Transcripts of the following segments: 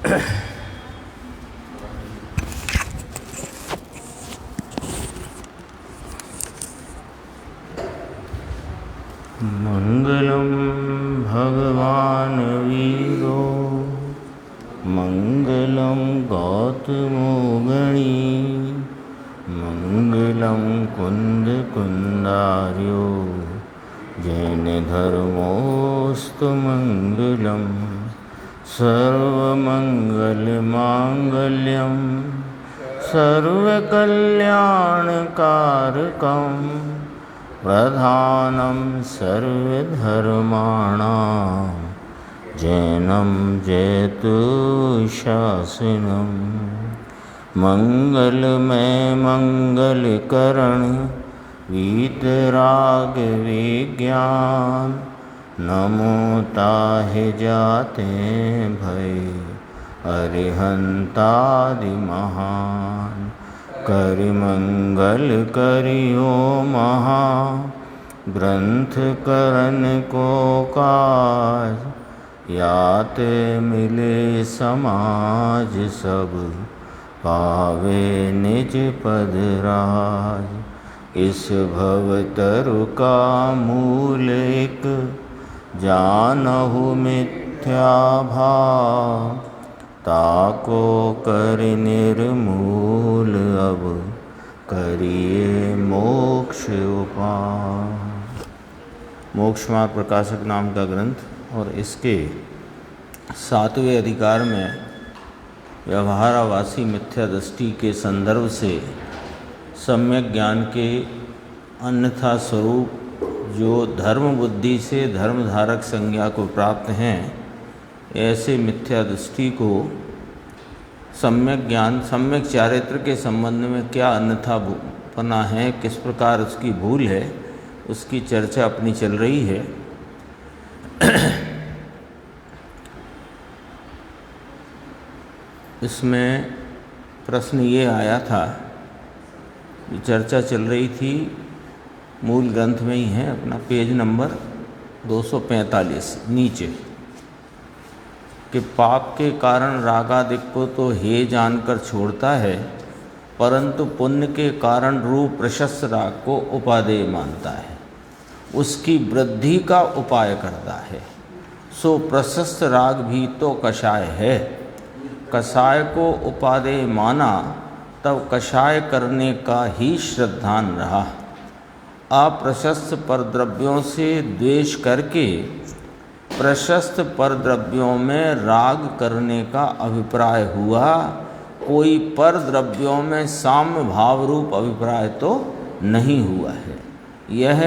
मंगलम भगवान वीरो मंगलम गौतमो गणी मंगलम कुंद कुंदार्यो जैन धर्मोस्तु मंगलम सर्वमंगल मांगल्यम सर्वकल्याणकारकम प्रधानं सर्वधर्माणां जैनं जयतु शासनं मंगलमय मंगलकरण वीतराग विज्ञान नमो ताहि जाते भय अरिहंतादि महान करि मंगल करियो महा ग्रंथ करन को काज यात मिले समाज सब पावे निज पद राज। इस भवतरु का मूल एक जानहु मिथ्या भाव ताको कर निर्मूल अब करिए मोक्ष उपाय। मोक्ष मार्ग प्रकाशक नाम का ग्रंथ और इसके 7वें अधिकार में व्यवहारावासी मिथ्या दृष्टि के संदर्भ से सम्यक ज्ञान के अन्यथा स्वरूप जो धर्म बुद्धि से धर्मधारक संज्ञा को प्राप्त हैं, ऐसे मिथ्या दृष्टि को सम्यक ज्ञान सम्यक चारित्र के संबंध में क्या अन्यथा पना है, किस प्रकार उसकी भूल है, उसकी चर्चा अपनी चल रही है। इसमें प्रश्न ये आया था, चर्चा चल रही थी, मूल ग्रंथ में ही है, अपना पेज नंबर 245 नीचे, कि पाप के कारण रागादिक को तो हे जानकर छोड़ता है, परंतु पुण्य के कारण रूप प्रशस्त राग को उपादेय मानता है, उसकी वृद्धि का उपाय करता है। सो प्रशस्त राग भी तो कषाय है, कषाय को उपादेय माना तब कषाय करने का ही श्रद्धान रहा। अप्रशस्त परद्रव्यों से द्वेष करके प्रशस्त परद्रव्यों में राग करने का अभिप्राय हुआ। कोई परद्रव्यों में साम्य भाव रूप अभिप्राय तो नहीं हुआ है। यह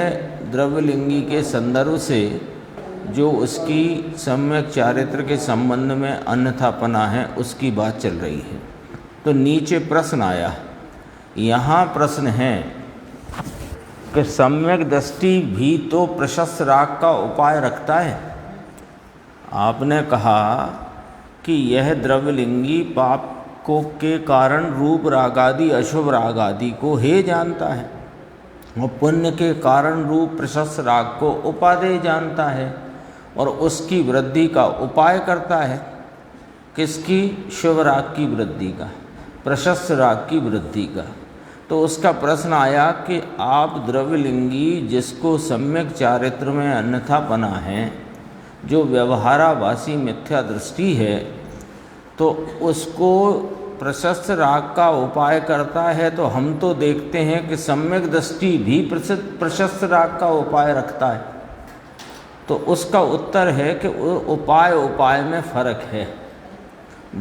द्रव्यलिंगी के संदर्भ से जो उसकी सम्यक चारित्र के संबंध में अन्यथापना है, उसकी बात चल रही है। तो नीचे प्रश्न आया, यहाँ प्रश्न है कि सम्यक दृष्टि भी तो प्रशस्त राग का उपाय रखता है। आपने कहा कि यह द्रव्यलिंगी पाप को के कारण रूप रागादि अशुभ रागादि को हे जानता है और पुण्य के कारण रूप प्रशस्त राग को उपादेय जानता है और उसकी वृद्धि का उपाय करता है। किसकी? शुभ राग की वृद्धि का, प्रशस्त राग की वृद्धि का। तो उसका प्रश्न आया कि आप द्रव्यलिंगी जिसको सम्यक चारित्र में अन्यथापना है, जो व्यवहारावासी मिथ्या दृष्टि है, तो उसको प्रशस्त राग का उपाय करता है। तो हम तो देखते हैं कि सम्यक दृष्टि भी प्रशस्त राग का उपाय रखता है। तो उसका उत्तर है कि उपाय में फर्क है,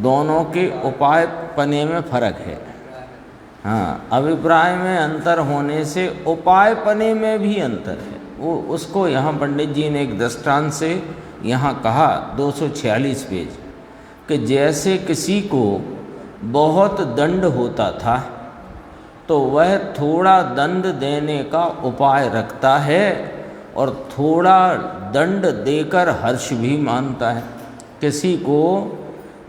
दोनों के उपाय पने में फर्क है। हाँ, अभिप्राय में अंतर होने से उपाय पने में भी अंतर है। वो उसको यहाँ पंडित जी ने एक दृष्टांत से यहाँ कहा 246 पेज, कि जैसे किसी को बहुत दंड होता था तो वह थोड़ा दंड देने का उपाय रखता है और थोड़ा दंड देकर हर्ष भी मानता है। किसी को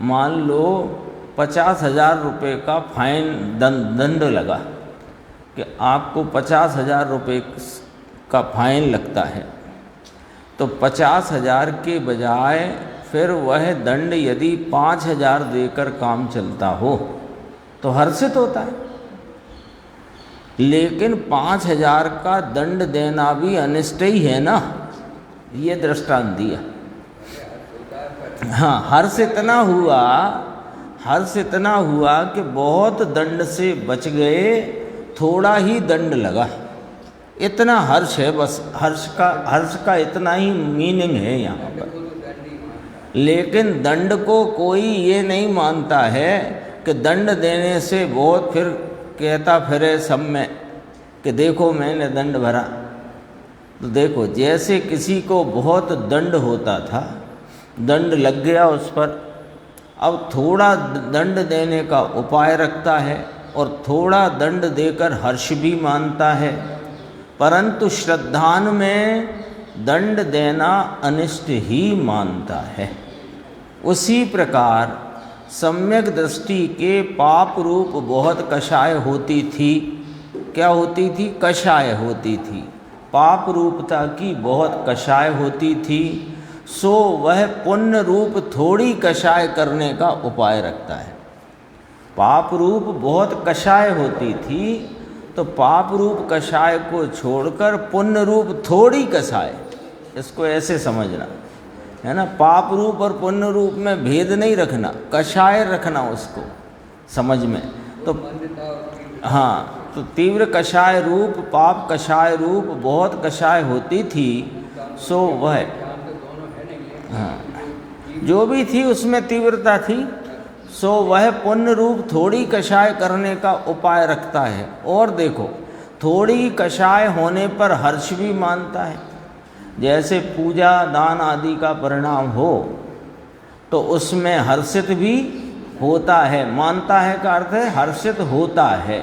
मान लो 50,000 रुपये का फाइन दंड लगा कि आपको 50,000 रुपये का फाइन लगता है, तो 50,000 के बजाय फिर वह दंड यदि 5,000 देकर काम चलता हो तो हर्षित होता है, लेकिन 5,000 का दंड देना भी अनिष्ट ही है ना, ये दृष्टांत दिया। हाँ, हर्ष इतना हुआ कि बहुत दंड से बच गए, थोड़ा ही दंड लगा, इतना हर्ष है, बस हर्ष का इतना ही मीनिंग है यहाँ पर। लेकिन दंड को कोई ये नहीं मानता है कि दंड देने से बहुत फिर कहता फिरे सब में कि देखो मैंने दंड भरा। तो देखो, जैसे किसी को बहुत दंड होता था, दंड लग गया उस पर, अब थोड़ा दंड देने का उपाय रखता है और थोड़ा दंड देकर हर्ष भी मानता है, परंतु श्रद्धान में दंड देना अनिष्ट ही मानता है। उसी प्रकार सम्यक दृष्टि के पाप रूप बहुत कषाय होती थी। क्या होती थी? कषाय होती थी। पाप रूपता की बहुत कषाय होती थी, सो वह पुण्य रूप थोड़ी कषाय करने का उपाय रखता है। पाप रूप बहुत कषाय होती थी, तो पाप रूप कषाय को छोड़कर पुण्य रूप थोड़ी कषाय, इसको ऐसे समझना है ना। पाप रूप और पुण्य रूप में भेद नहीं रखना, कषाय रखना उसको समझ में। तो हाँ, तो तीव्र कषाय रूप, पाप कषाय रूप बहुत कषाय होती थी, सो वह हाँ जो भी थी उसमें तीव्रता थी, सो वह पुण्य रूप थोड़ी कषाय करने का उपाय रखता है। और देखो, थोड़ी कषाय होने पर हर्ष भी मानता है। जैसे पूजा दान आदि का परिणाम हो तो उसमें हर्षित भी होता है, मानता है का अर्थ है हर्षित होता है,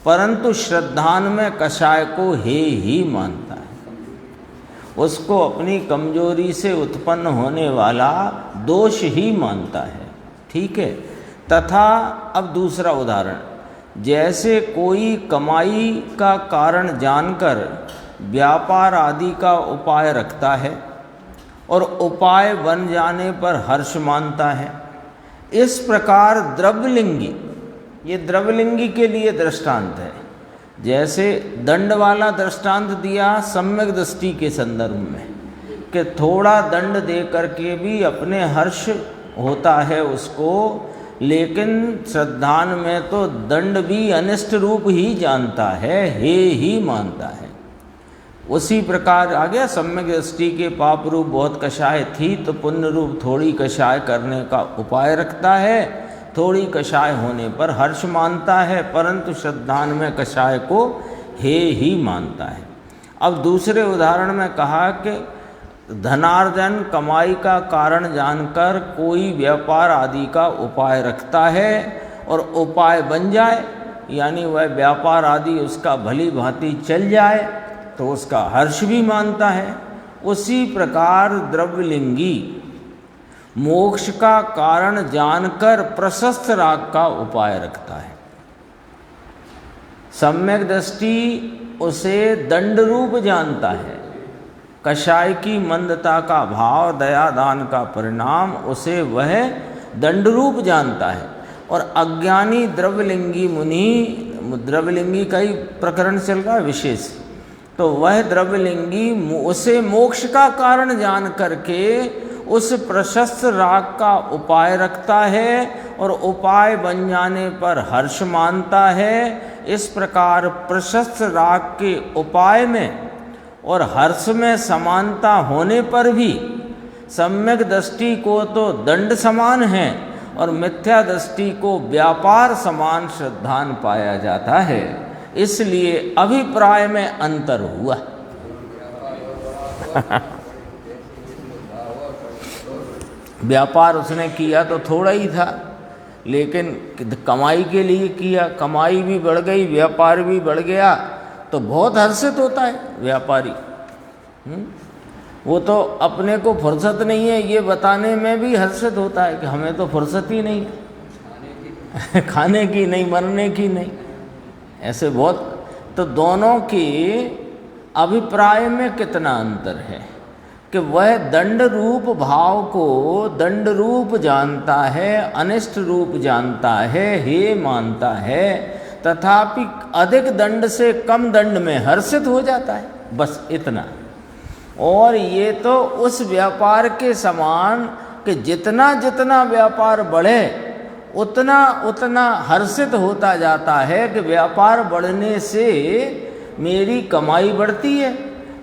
परंतु श्रद्धान में कषाय को हे ही मानता है। उसको अपनी कमजोरी से उत्पन्न होने वाला दोष ही मानता है। ठीक है। तथा अब दूसरा उदाहरण, जैसे कोई कमाई का कारण जानकर व्यापार आदि का उपाय रखता है और उपाय बन जाने पर हर्ष मानता है, इस प्रकार द्रव्यलिंगी, ये द्रव्यलिंगी के लिए दृष्टांत है। जैसे दंड वाला दृष्टांत दिया सम्यक दृष्टि के संदर्भ में कि थोड़ा दंड दे करके भी अपने हर्ष होता है उसको, लेकिन श्रद्धान में तो दंड भी अनिष्ट रूप ही जानता है, हे ही मानता है। उसी प्रकार आ गया, सम्यक दृष्टि के पाप रूप बहुत कषाय थी तो पुण्य रूप थोड़ी कषाय करने का उपाय रखता है, थोड़ी कषाय होने पर हर्ष मानता है, परंतु श्रद्धान में कषाय को हे ही मानता है। अब दूसरे उदाहरण में कहा कि धनार्जन कमाई का कारण जानकर कोई व्यापार आदि का उपाय रखता है और उपाय बन जाए, यानी वह व्यापार आदि उसका भली भांति चल जाए, तो उसका हर्ष भी मानता है। उसी प्रकार द्रव्यलिंगी मोक्ष का कारण जानकर प्रशस्त राग का उपाय रखता है। सम्यक दृष्टि उसे दंड रूप जानता है, कषाय की मंदता का भाव, दया दान का परिणाम, उसे वह दंड रूप जानता है। और अज्ञानी द्रव्यलिंगी मुनि, द्रव्यलिंगी का ही प्रकरण चल रहा है विशेष, तो वह द्रव्यलिंगी उसे मोक्ष का कारण जान करके उस प्रशस्त राग का उपाय रखता है और उपाय बन जाने पर हर्ष मानता है। इस प्रकार प्रशस्त राग के उपाय में और हर्ष में समानता होने पर भी सम्यक दृष्टि को तो दंड समान है और मिथ्या दृष्टि को व्यापार समान श्रद्धान पाया जाता है। इसलिए अभिप्राय में अंतर हुआ। व्यापार उसने किया तो थोड़ा ही था, लेकिन कमाई के लिए किया, कमाई भी बढ़ गई, व्यापार भी बढ़ गया, तो बहुत हर्षित होता है व्यापारी। वो तो अपने को फुर्सत नहीं है ये बताने में भी हर्षित होता है कि हमें तो फुर्सत ही नहीं खाने की नहीं, मरने की नहीं। ऐसे बहुत, तो दोनों के अभिप्राय में कितना अंतर है कि वह दंड रूप भाव को दंड रूप जानता है, अनिष्ट रूप जानता है, हे मानता है, तथापि अधिक दंड से कम दंड में हर्षित हो जाता है, बस इतना। और ये तो उस व्यापार के समान कि जितना जितना व्यापार बढ़े उतना उतना हर्षित होता जाता है कि व्यापार बढ़ने से मेरी कमाई बढ़ती है।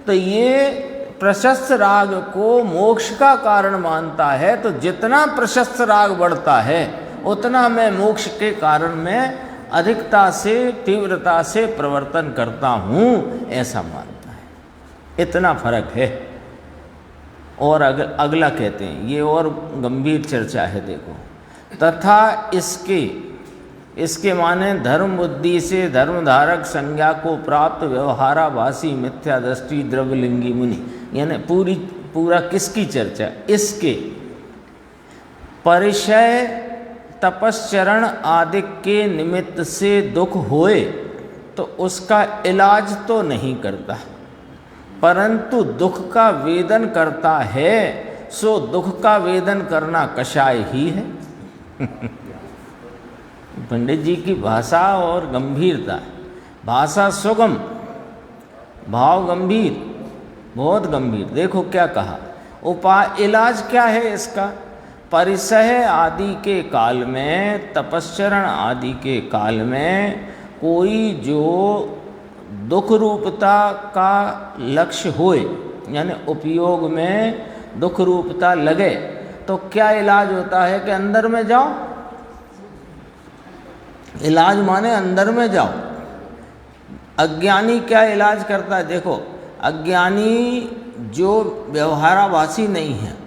तो ये प्रशस्त राग को मोक्ष का कारण मानता है, तो जितना प्रशस्त राग बढ़ता है उतना मैं मोक्ष के कारण में अधिकता से तीव्रता से प्रवर्तन करता हूँ, ऐसा मानता है। इतना फर्क है। और अगला कहते हैं, ये और गंभीर चर्चा है, देखो। तथा इसके माने धर्म बुद्धि से धर्मधारक संज्ञा को प्राप्त व्यवहाराभासी मिथ्या दृष्टि द्रव्यलिंगी मुनि, यानी पूरा किसकी चर्चा? इसके परिचय तपश्चरण आदि के निमित्त से दुख होए तो उसका इलाज तो नहीं करता, परंतु दुख का वेदन करता है, सो दुख का वेदन करना कषाय ही है। पंडित जी की भाषा और गंभीरता, भाषा सुगम, भाव गंभीर, बहुत गंभीर। देखो क्या कहा, उपाय, इलाज क्या है इसका? परिसह आदि के काल में, तपश्चरण आदि के काल में कोई जो दुख रूपता का लक्ष्य होए, यानी उपयोग में दुख रूपता लगे, तो क्या इलाज होता है कि अंदर में जाओ। इलाज माने अंदर में जाओ। अज्ञानी क्या इलाज करता है? देखो, अज्ञानी जो व्यवहाराभासी नहीं है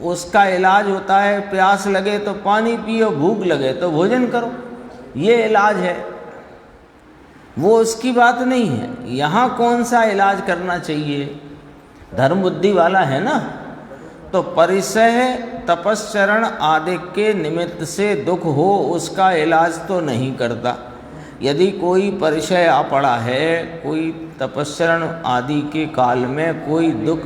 उसका इलाज होता है प्यास लगे तो पानी पियो, भूख लगे तो भोजन करो, ये इलाज है। वो उसकी बात नहीं है। यहाँ कौन सा इलाज करना चाहिए? धर्म बुद्धि वाला है ना, तो परिसह तपश्चरण आदि के निमित्त से दुख हो उसका इलाज तो नहीं करता। यदि कोई परिचय आ पड़ा है, कोई तपश्चरण आदि के काल में कोई दुख,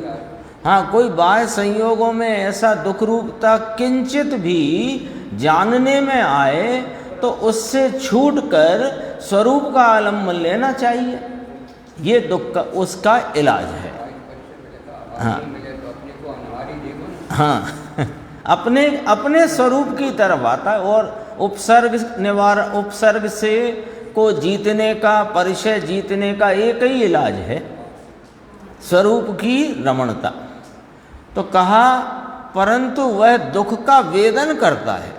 हाँ, कोई बाह्य संयोगों में ऐसा दुख रूपता किंचित भी जानने में आए तो उससे छूटकर स्वरूप का आलम्बन लेना चाहिए। ये दुख का उसका इलाज है। हाँ हाँ अपने स्वरूप की तरफ आता है। और उपसर्ग से को जीतने का, परिचय जीतने का एक ही इलाज है, स्वरूप की रमणता। तो कहा परंतु वह दुख का वेदन करता है।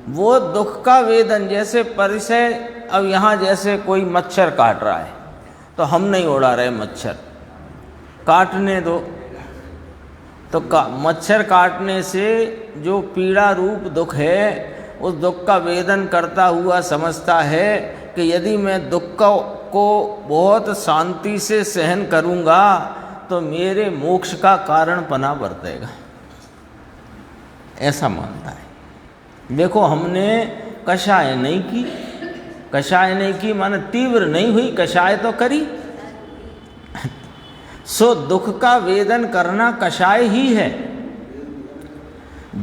वो दुख का वेदन, जैसे परिचय, अब यहाँ जैसे कोई मच्छर काट रहा है तो हम नहीं उड़ा रहे मच्छर, काटने दो। तो मच्छर काटने से जो पीड़ा रूप दुख है, उस दुख का वेदन करता हुआ समझता है कि यदि मैं दुख को बहुत शांति से सहन करूँगा तो मेरे मोक्ष का कारण पना बरतेगा, ऐसा मानता है। देखो, हमने कषाय नहीं की, कषाय नहीं की माने तीव्र नहीं हुई, कषाय तो करी। सो दुख का वेदन करना कषाय ही है।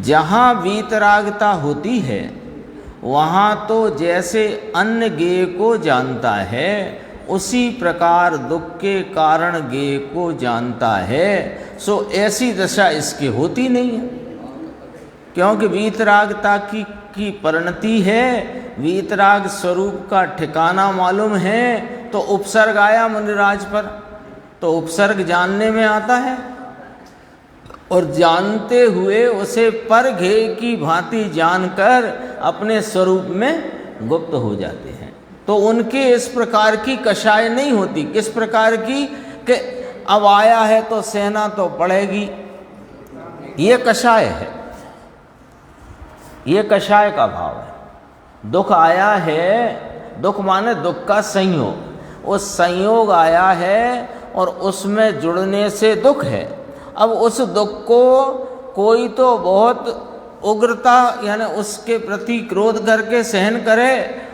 जहाँ वीतरागता होती है वहाँ तो जैसे अन्न गेय को जानता है, उसी प्रकार दुख के कारण गेय को जानता है। सो ऐसी दशा इसकी होती नहीं है, क्योंकि वीतरागता की परिणति है। वीतराग स्वरूप का ठिकाना मालूम है तो उपसर्ग आया मुनिराज पर, तो उपसर्ग जानने में आता है और जानते हुए उसे पर घेय की भांति जानकर अपने स्वरूप में गुप्त हो जाते हैं। तो उनके इस प्रकार की कषाय नहीं होती। किस प्रकार की? कि अब आया है तो सहना तो पड़ेगी, ये कषाय है, ये कषाय का भाव है। दुख आया है, दुख माने दुख का संयोग, उस संयोग आया है और उसमें जुड़ने से दुख है। अब उस दुख को कोई तो बहुत उग्रता, यानी उसके प्रति क्रोध करके सहन करे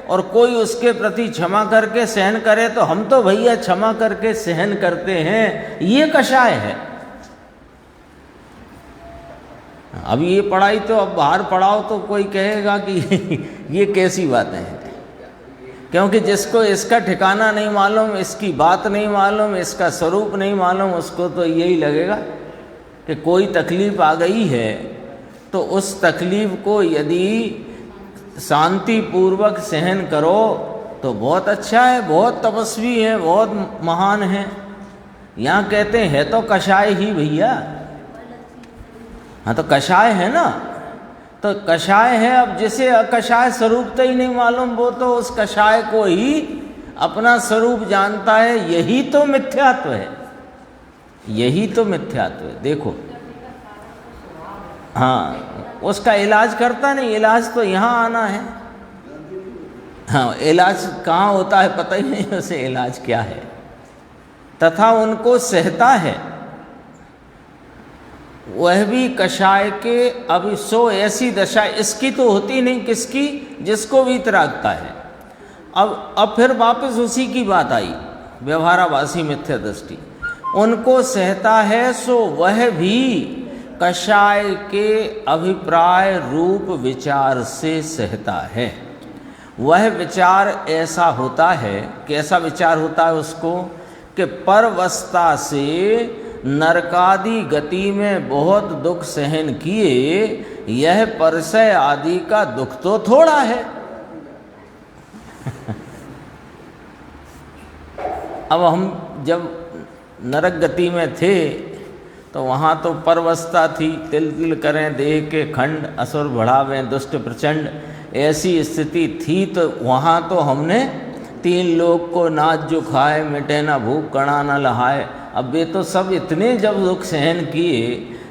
और कोई उसके प्रति क्षमा करके सहन करे, तो हम तो भैया क्षमा करके सहन करते हैं, ये कषाय है। अब ये पढ़ाई तो अब बाहर पढ़ाओ तो कोई कहेगा कि ये कैसी बातें हैं, क्योंकि जिसको इसका ठिकाना नहीं मालूम, इसकी बात नहीं मालूम, इसका स्वरूप नहीं मालूम, उसको तो यही लगेगा कि कोई तकलीफ़ आ गई है तो उस तकलीफ़ को यदि शांति पूर्वक सहन करो तो बहुत अच्छा है, बहुत तपस्वी है, बहुत महान है। यहाँ कहते हैं है तो कषाय ही भैया, हाँ तो कषाय है ना, तो कषाय है। अब जिसे अकषाय स्वरूप तो ही नहीं मालूम, वो तो उस कषाय को ही अपना स्वरूप जानता है। यही तो मिथ्यात्व है, यही तो मिथ्यात्व है। देखो हाँ, उसका इलाज करता नहीं, इलाज तो यहाँ आना है। हाँ, इलाज कहाँ होता है पता ही नहीं उसे इलाज क्या है, तथा उनको सहता है। वह भी कषाय के अभी सो ऐसी दशा इसकी तो होती नहीं, किसकी, जिसको भी त्रागता है। अब फिर वापस उसी की बात आई, व्यवहाराभासी मिथ्या दृष्टि। उनको सहता है सो वह भी कषाय के अभिप्राय रूप विचार से सहता है। वह विचार ऐसा होता है, कैसा विचार होता है उसको, कि परवस्था से नरकादि गति में बहुत दुख सहन किए, यह परसय आदि का दुख तो थोड़ा है। अब हम जब नरक गति में थे तो वहाँ तो परवस्था थी, तिल तिल करें देह के खंड, असुर बढ़ावें दुष्ट प्रचंड, ऐसी स्थिति थी। तो वहाँ तो हमने 3 लोग को नाच जो खाए, मिटे ना भूख कणा न लहाए। अब वे तो सब इतने जब दुख सहन किए,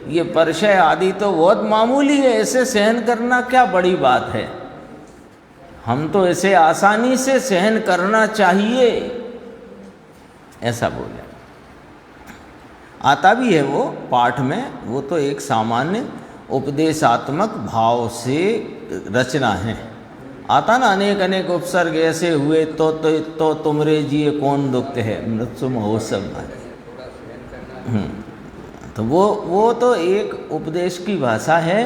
ये परसय आदि तो बहुत मामूली है, इसे सहन करना क्या बड़ी बात है, हम तो इसे आसानी से सहन करना चाहिए, ऐसा बोले। आता भी है वो पाठ में, वो तो एक सामान्य उपदेशात्मक भाव से रचना है। आता ना अनेक अनेक उपसर्ग ऐसे हुए तो तुमरे जिए कौन दुख है, मृत्यु महोत्सव। तो वो तो एक उपदेश की भाषा है,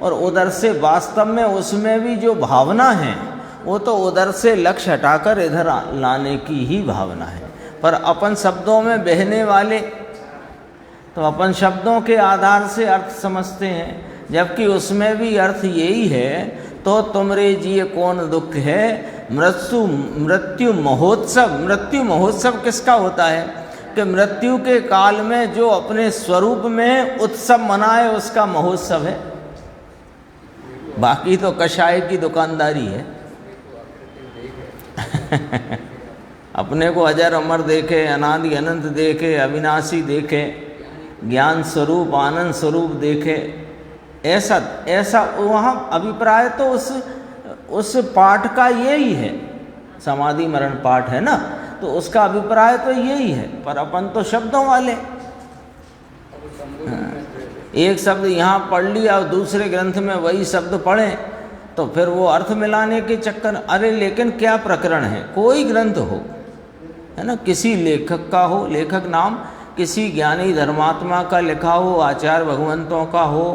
और उधर से वास्तव में उसमें भी जो भावना है वो तो उधर से लक्ष्य हटाकर इधर लाने की ही भावना है। पर अपन शब्दों में बहने वाले तो अपन शब्दों के आधार से अर्थ समझते हैं, जबकि उसमें भी अर्थ यही है, तो तुमरे जिए कौन दुख है, मृत्यु महोत्सव। मृत्यु महोत्सव किसका होता है कि मृत्यु के काल में जो अपने स्वरूप में उत्सव मनाए उसका महोत्सव है। बाकी तो कषाय की दुकानदारी है। अपने को अजर अमर देखे, अनादि अनंत देखे, अविनाशी देखे, ज्ञान स्वरूप आनंद स्वरूप देखे, ऐसा वहाँ अभिप्राय तो उस पाठ का यही है। समाधि मरण पाठ है ना, तो उसका अभिप्राय तो यही है। पर अपन तो शब्दों वाले, एक शब्द यहाँ पढ़ लिया और दूसरे ग्रंथ में वही शब्द पढ़ें तो फिर वो अर्थ मिलाने के चक्कर। अरे लेकिन क्या प्रकरण है, कोई ग्रंथ हो, है ना, किसी लेखक का हो, लेखक नाम किसी ज्ञानी धर्मात्मा का लिखा हो, आचार्य भगवंतों का हो,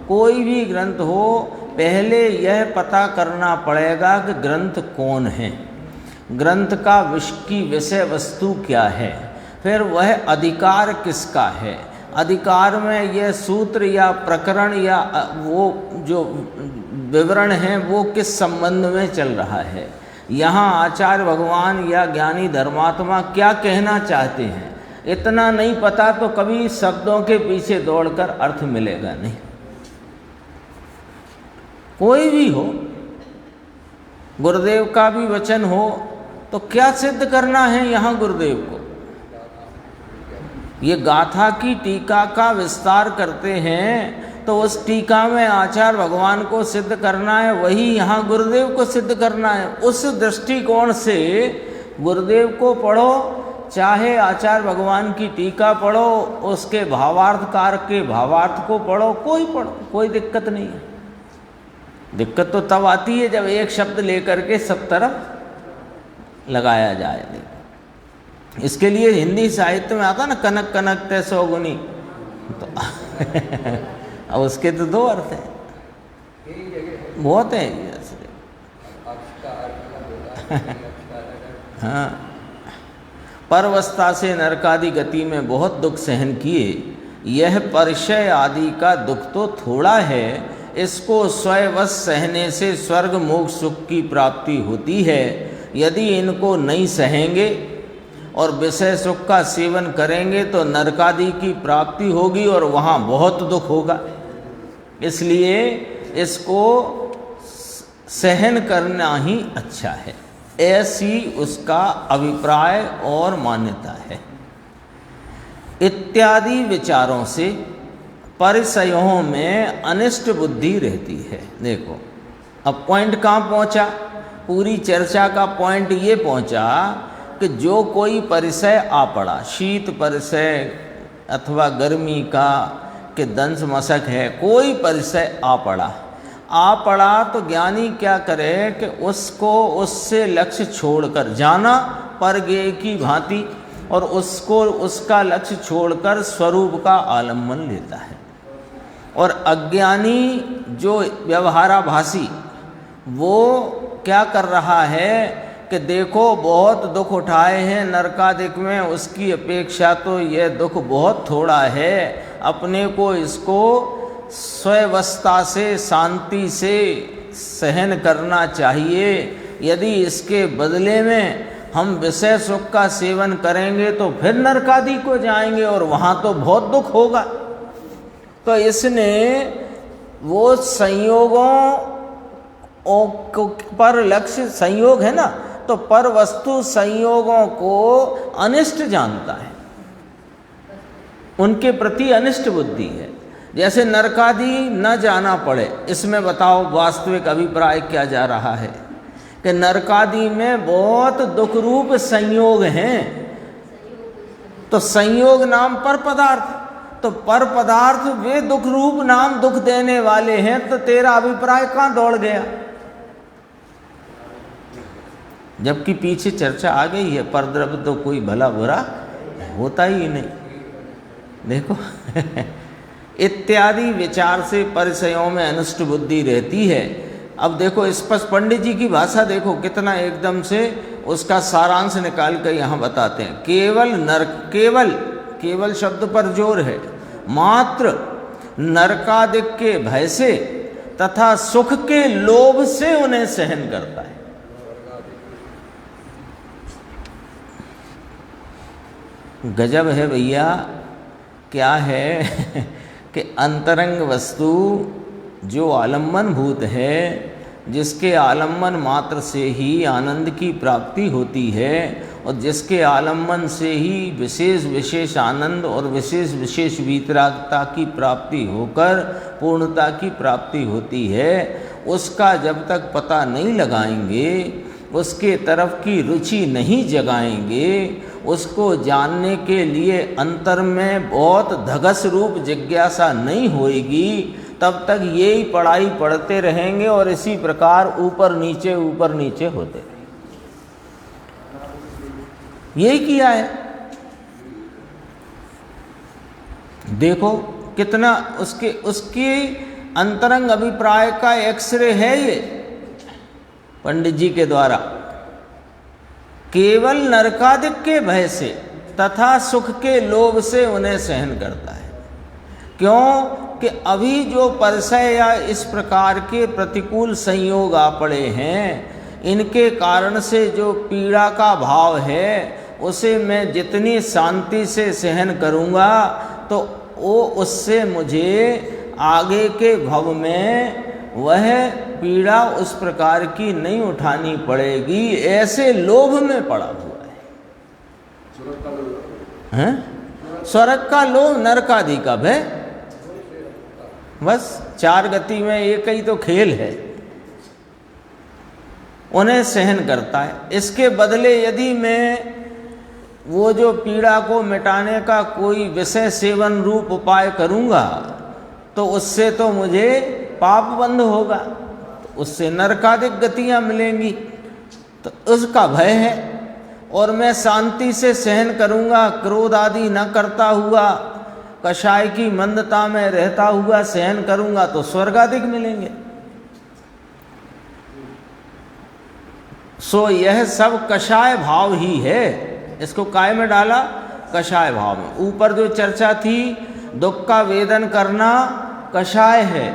कोई भी ग्रंथ हो, पहले यह पता करना पड़ेगा कि ग्रंथ कौन है, ग्रंथ का की विषय वस्तु क्या है, फिर वह अधिकार किसका है, अधिकार में यह सूत्र या प्रकरण या वो जो विवरण है वो किस संबंध में चल रहा है, यहाँ आचार्य भगवान या ज्ञानी धर्मात्मा क्या कहना चाहते हैं। इतना नहीं पता तो कभी शब्दों के पीछे दौड़कर अर्थ मिलेगा नहीं। कोई भी हो, गुरुदेव का भी वचन हो, तो क्या सिद्ध करना है यहाँ गुरुदेव को। ये गाथा की टीका का विस्तार करते हैं तो उस टीका में आचार्य भगवान को सिद्ध करना है, वही यहाँ गुरुदेव को सिद्ध करना है। उस दृष्टिकोण से गुरुदेव को पढ़ो, चाहे आचार्य भगवान की टीका पढ़ो, उसके भावार्थकार के भावार्थ को पढ़ो, कोई दिक्कत नहीं है। दिक्कत तो तब आती है जब एक शब्द लेकर के सब तरफ लगाया जाए। इसके लिए हिंदी साहित्य में आता ना, कनक कनक ते सौगुनी, तो अब उसके तो दो अर्थ हैं, बहुत हैं। हाँ, परवस्था से नरकादि गति में बहुत दुख सहन किए, यह परिचय आदि का दुख तो थोड़ा है, इसको स्वयं सहने से स्वर्ग मोक्ष सुख की प्राप्ति होती है। यदि इनको नहीं सहेंगे और विषय सुख का सेवन करेंगे तो नरकादि की प्राप्ति होगी और वहाँ बहुत दुख होगा। इसलिए इसको सहन करना ही अच्छा है, ऐसी उसका अभिप्राय और मान्यता है। इत्यादि विचारों से परिचयों में अनिष्ट बुद्धि रहती है। देखो अब पॉइंट कहाँ पहुँचा, पूरी चर्चा का पॉइंट ये पहुँचा कि जो कोई परिचय आ पड़ा, शीत परिचय अथवा गर्मी का कि दंश मशक है, कोई परिचय आ पड़ा तो ज्ञानी क्या करे कि उसको उससे लक्ष्य छोड़कर जाना परगे की भांति, और उसको उसका लक्ष्य छोड़कर स्वरूप का आलम्बन लेता है। और अज्ञानी जो व्यवहाराभासी वो क्या कर रहा है कि देखो बहुत दुख उठाए हैं नरकादिक में, उसकी अपेक्षा तो यह दुख बहुत थोड़ा है, अपने को इसको स्ववस्था से शांति से सहन करना चाहिए। यदि इसके बदले में हम विषय सुख का सेवन करेंगे तो फिर नरकादि को जाएंगे और वहाँ तो बहुत दुख होगा। तो इसने वो संयोगों पर लक्ष्य, संयोग है ना, तो पर वस्तु संयोगों को अनिष्ट जानता है, उनके प्रति अनिष्ट बुद्धि है। जैसे नरकादि न जाना पड़े, इसमें बताओ वास्तविक अभिप्राय क्या जा रहा है कि नरकादि में बहुत दुख रूप संयोग हैं। तो संयोग नाम पर पदार्थ, तो पर पदार्थ वे दुख रूप नाम दुख देने वाले हैं, तो तेरा अभिप्राय कहाँ दौड़ गया? जबकि पीछे चर्चा आ गई है, परद्रव्य तो कोई भला बुरा होता ही नहीं। देखो इत्यादि विचार से परिचयों में अनिष्ट बुद्धि रहती है। अब देखो स्पष्ट पंडित जी की भाषा देखो कितना एकदम से उसका सारांश निकाल कर यहाँ बताते हैं। केवल शब्द पर जोर है, मात्र नरकादिक के भय से तथा सुख के लोभ से उन्हें सहन करता है। गजब है भैया। क्या है कि अंतरंग वस्तु जो आलम्बन भूत है, जिसके आलम्बन मात्र से ही आनंद की प्राप्ति होती है और जिसके आलम्बन से ही विशेष विशेष आनंद और विशेष विशेष वीतरागता की प्राप्ति होकर पूर्णता की प्राप्ति होती है, उसका जब तक पता नहीं लगाएंगे, उसके तरफ की रुचि नहीं जगाएंगे, उसको जानने के लिए अंतर में बहुत धगस रूप जिज्ञासा नहीं होएगी, तब तक यही पढ़ाई पढ़ते रहेंगे और इसी प्रकार ऊपर नीचे होते रहेंगे। यही किया है। देखो कितना उसके अंतरंग अभिप्राय का एक्सरे है ये पंडित जी के द्वारा। केवल नरकादिक के भय से तथा सुख के लोभ से उन्हें सहन करता है। क्यों कि अभी जो परिचय या इस प्रकार के प्रतिकूल संयोग आ पड़े हैं, इनके कारण से जो पीड़ा का भाव है उसे मैं जितनी शांति से सहन करूँगा तो वो उससे मुझे आगे के भव में वह पीड़ा उस प्रकार की नहीं उठानी पड़ेगी, ऐसे लोभ में पड़ा हुआ है। स्वर्ग का लोभ, नरकादि का भय, बस चार गति में एक ही तो खेल है, उन्हें सहन करता है। इसके बदले यदि मैं वो जो पीड़ा को मिटाने का कोई विषय सेवन रूप उपाय करूँगा तो उससे तो मुझे पाप बंद होगा, तो उससे नरकादिक गतियाँ मिलेंगी, तो उसका भय है। और मैं शांति से सहन करूँगा, क्रोध आदि न करता हुआ, कषाय की मंदता में रहता हुआ सहन करूंगा तो स्वर्गाधिक मिलेंगे। सो यह सब कषाय भाव ही है। इसको काय में डाला? कषाय भाव में। ऊपर जो चर्चा थी, दुख का वेदन करना कषाय है,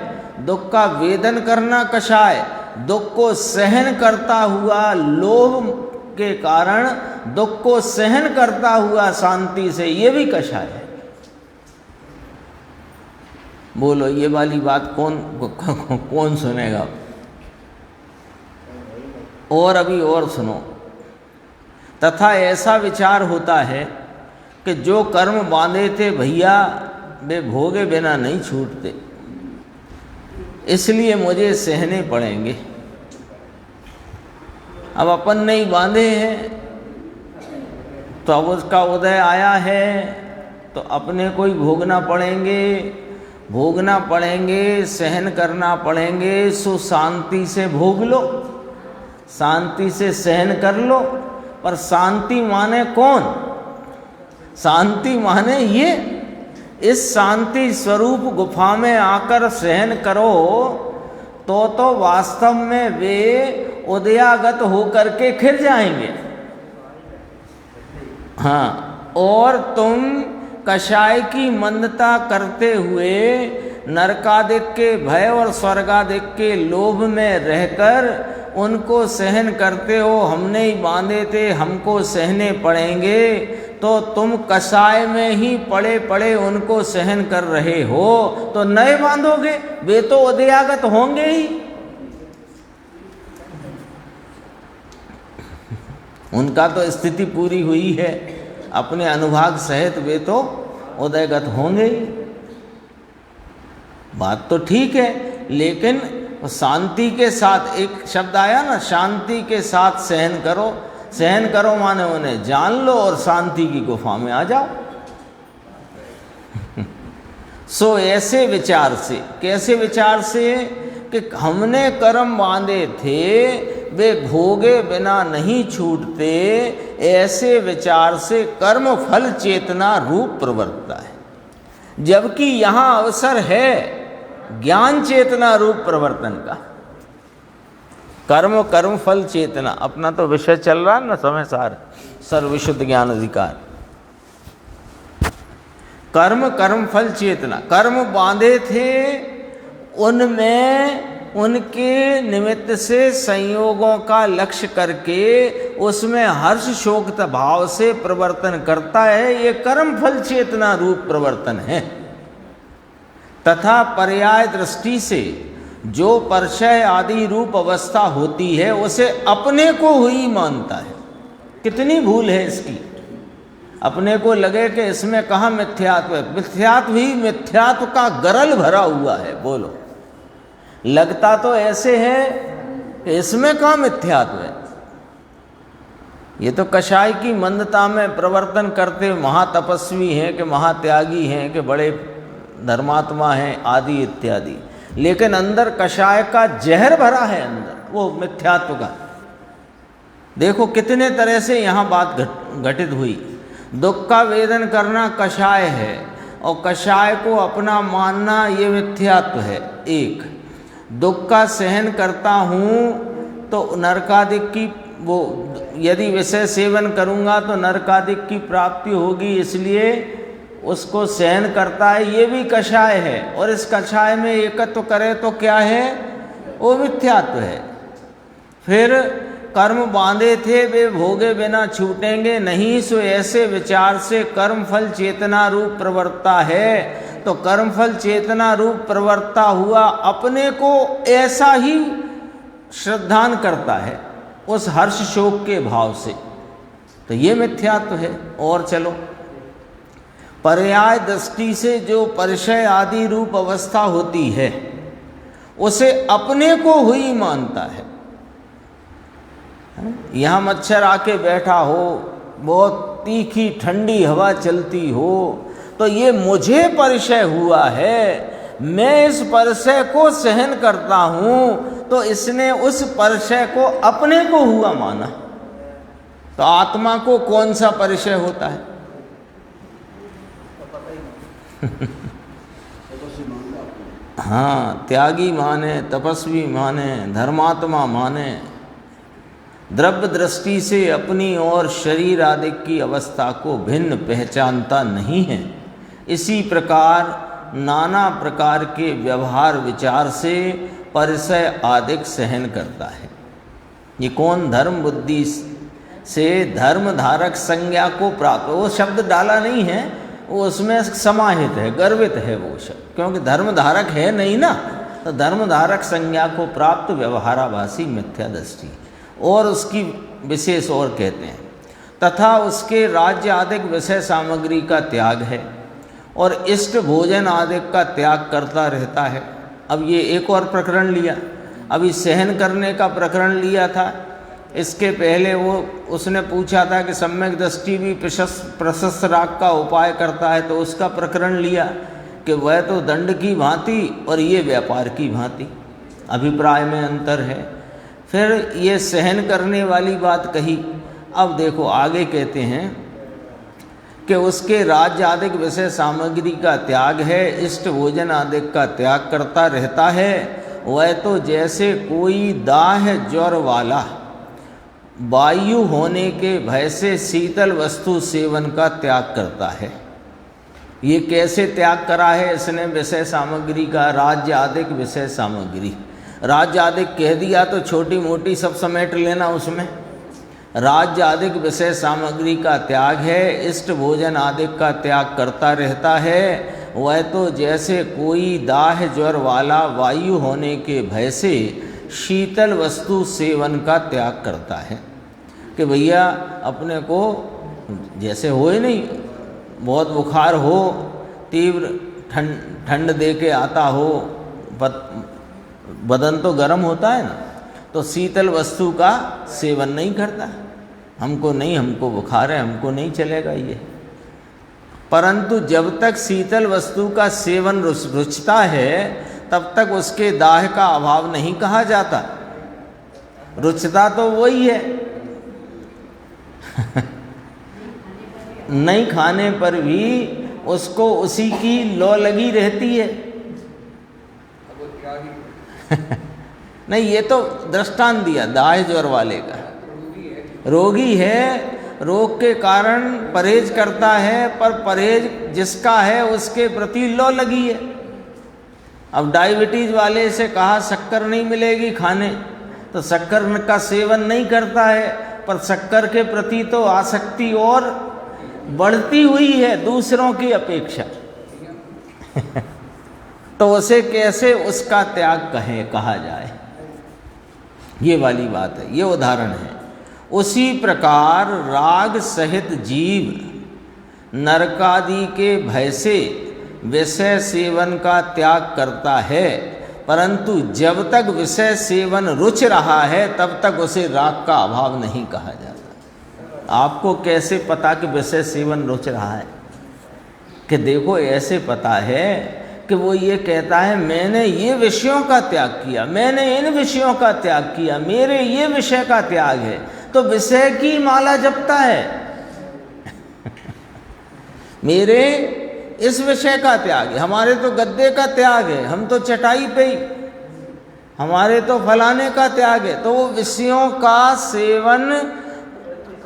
दुख का वेदन करना कषाय, दुख को सहन करता हुआ लोभ के कारण दुख को सहन करता हुआ शांति से, ये भी कषाय है। बोलो ये वाली बात कौन सुनेगा? और अभी और सुनो। तथा ऐसा विचार होता है कि जो कर्म बांधे थे भैया वे भोगे बिना नहीं छूटते, इसलिए मुझे सहने पड़ेंगे। अब अपन नहीं बांधे हैं तो अब उसका उदय आया है तो अपने को ही भोगना पड़ेंगे, सहन करना पड़ेंगे। सो शांति से भोग लो, शांति से सहन कर लो। पर शांति माने कौन? शांति माने ये, इस शांति स्वरूप गुफा में आकर सहन करो तो वास्तव में वे उदयागत होकर के खिर जाएंगे। हाँ, और तुम कषाय की मंदता करते हुए नरकादिक के भय और स्वर्गादिक के लोभ में रहकर उनको सहन करते हो। हमने ही बांधे थे, हमको सहने पड़ेंगे, तो तुम कषाय में ही पड़े पड़े उनको सहन कर रहे हो तो नए बांधोगे, वे तो उदयागत होंगे ही। उनका तो स्थिति पूरी हुई है, अपने अनुभाग सहित वे तो उदयगत होंगे ही। बात तो ठीक है, लेकिन शांति के साथ, एक शब्द आया ना, शांति के साथ सहन करो। सहन करो माने उन्हें जान लो और शांति की गुफा में आ जाओ। सो ऐसे विचार से, कैसे विचार से कि हमने कर्म बांधे थे वे भोगे बिना नहीं छूटते, ऐसे विचार से कर्म फल चेतना रूप प्रवर्तता है। जबकि यहाँ अवसर है ज्ञान चेतना रूप प्रवर्तन का। कर्म फल चेतना, अपना तो विषय चल रहा है ना समय सार, सर्वविशुद्ध ज्ञान अधिकार। कर्म फल चेतना, कर्म बांधे थे उनमें उनके निमित्त से संयोगों का लक्ष्य करके उसमें हर्ष शोक भाव से प्रवर्तन करता है, ये कर्म फल चेतना रूप प्रवर्तन है। तथा पर्याय दृष्टि से जो परशय आदि रूप अवस्था होती है उसे अपने को हुई मानता है। कितनी भूल है इसकी। अपने को लगे कि इसमें कहाँ मिथ्यात्व है, मिथ्यात्व ही मिथ्यात्व का गरल भरा हुआ है। बोलो, लगता तो ऐसे है कि इसमें कहाँ मिथ्यात्व है। ये तो कषाय की मंदता में प्रवर्तन करते महातपस्वी हैं कि महात्यागी हैं कि बड़े धर्मात्मा हैं आदि इत्यादि, लेकिन अंदर कषाय का जहर भरा है, अंदर वो मिथ्यात्व का। देखो कितने तरह से यहाँ बात घटित हुई। दुख का वेदन करना कषाय है और कषाय को अपना मानना ये मिथ्यात्व है। एक, दुख का सहन करता हूँ तो नरकादिक की, वो यदि विषय सेवन करूँगा तो नरकादिक की प्राप्ति होगी, इसलिए उसको सहन करता है, ये भी कषाय है। और इस कषाय में एकत्व करे तो क्या है, वो मिथ्यात्व है। फिर कर्म बांधे थे वे भोगे बिना छूटेंगे नहीं, सो ऐसे विचार से कर्म फल चेतना रूप प्रवर्तता है। तो कर्म फल चेतना रूप प्रवर्तता हुआ अपने को ऐसा ही श्रद्धान करता है उस हर्ष शोक के भाव से, तो ये मिथ्यात्व है। और चलो, पर्याय दृष्टि से जो परिचय आदि रूप अवस्था होती है उसे अपने को हुई मानता है। यहाँ मच्छर आके बैठा हो, बहुत तीखी ठंडी हवा चलती हो, तो ये मुझे परिचय हुआ है, मैं इस परिचय को सहन करता हूँ, तो इसने उस परिचय को अपने को हुआ माना। तो आत्मा को कौन सा परिचय होता है? हाँ, त्यागी माने, तपस्वी माने, धर्मात्मा माने, द्रव्य दृष्टि से अपनी और शरीर आदि की अवस्था को भिन्न पहचानता नहीं है। इसी प्रकार नाना प्रकार के व्यवहार विचार से परिसय आदिक सहन करता है। ये कौन? धर्म बुद्धि से धर्म धारक संज्ञा को प्राप्त, वो शब्द डाला नहीं है, वो उसमें समाहित है, गर्वित है वो शब्द, क्योंकि धर्म धारक है नहीं ना, तो धर्म धारक संज्ञा को प्राप्त व्यवहाराभासी मिथ्या दृष्टि, और उसकी विशेष और कहते हैं, तथा उसके राज्य आदिक विषय सामग्री का त्याग है और इष्ट भोजन आदि का त्याग करता रहता है। अब ये एक और प्रकरण लिया, अभी सहन करने का प्रकरण लिया था, इसके पहले वो उसने पूछा था कि सम्यक दृष्टि भी प्रशस्त राग का उपाय करता है, तो उसका प्रकरण लिया कि वह तो दंड की भांति और ये व्यापार की भांति, अभिप्राय में अंतर है। फिर ये सहन करने वाली बात कही। अब देखो आगे कहते हैं कि उसके राज्य आदिक विषय सामग्री का त्याग है, इष्ट भोजन आदिक का त्याग करता रहता है। वह तो जैसे कोई दाह ज्वर वाला वायु होने के भय से शीतल वस्तु सेवन का त्याग करता है। ये कैसे त्याग करा है इसने? विषय सामग्री का, राज्य आदिक विषय सामग्री, राज्य आदिक कह दिया तो छोटी मोटी सब समेट लेना उसमें। राज्य आदिक विषय सामग्री का त्याग है, इष्ट भोजन आदिक का त्याग करता रहता है। वह तो जैसे कोई दाह ज्वर वाला वायु होने के भय से शीतल वस्तु सेवन का त्याग करता है कि भैया अपने को जैसे हो ही नहीं, बहुत बुखार हो, तीव्र ठंड दे के आता हो, बदन तो गर्म होता है ना, तो शीतल वस्तु का सेवन नहीं करता। हमको नहीं, हमको बुखार है, हमको नहीं चलेगा ये। परंतु जब तक शीतल वस्तु का सेवन रुचता है तब तक उसके दाह का अभाव नहीं कहा जाता। रुचता तो वही है नहीं खाने पर भी उसको उसी की लौ लगी रहती है। नहीं, ये तो दृष्टांत दिया दाह ज्वर वाले का। रोगी है, रोग के कारण परहेज करता है, पर परहेज जिसका है उसके प्रति लौ लगी है। अब डायबिटीज वाले से कहा शक्कर नहीं मिलेगी खाने, तो शक्कर का सेवन नहीं करता है, पर शक्कर के प्रति तो आसक्ति और बढ़ती हुई है दूसरों की अपेक्षा। तो उसे कैसे उसका त्याग कहा जाए, ये वाली बात है, ये उदाहरण है। उसी प्रकार राग सहित जीव नरकादि के भय से विषय सेवन का त्याग करता है, परंतु जब तक विषय सेवन रुच रहा है तब तक उसे राग का अभाव नहीं कहा जाता। आपको कैसे पता कि विषय सेवन रुच रहा है? कि देखो ऐसे पता है कि वो ये कहता है मैंने ये विषयों का त्याग किया, मैंने इन विषयों का त्याग किया, मेरे ये विषय का त्याग है, तो विषय की माला जपता है। मेरे इस विषय का त्याग है, हमारे तो गद्दे का त्याग है, हम तो चटाई पे ही, हमारे तो फलाने का त्याग है। तो वो विषयों का सेवन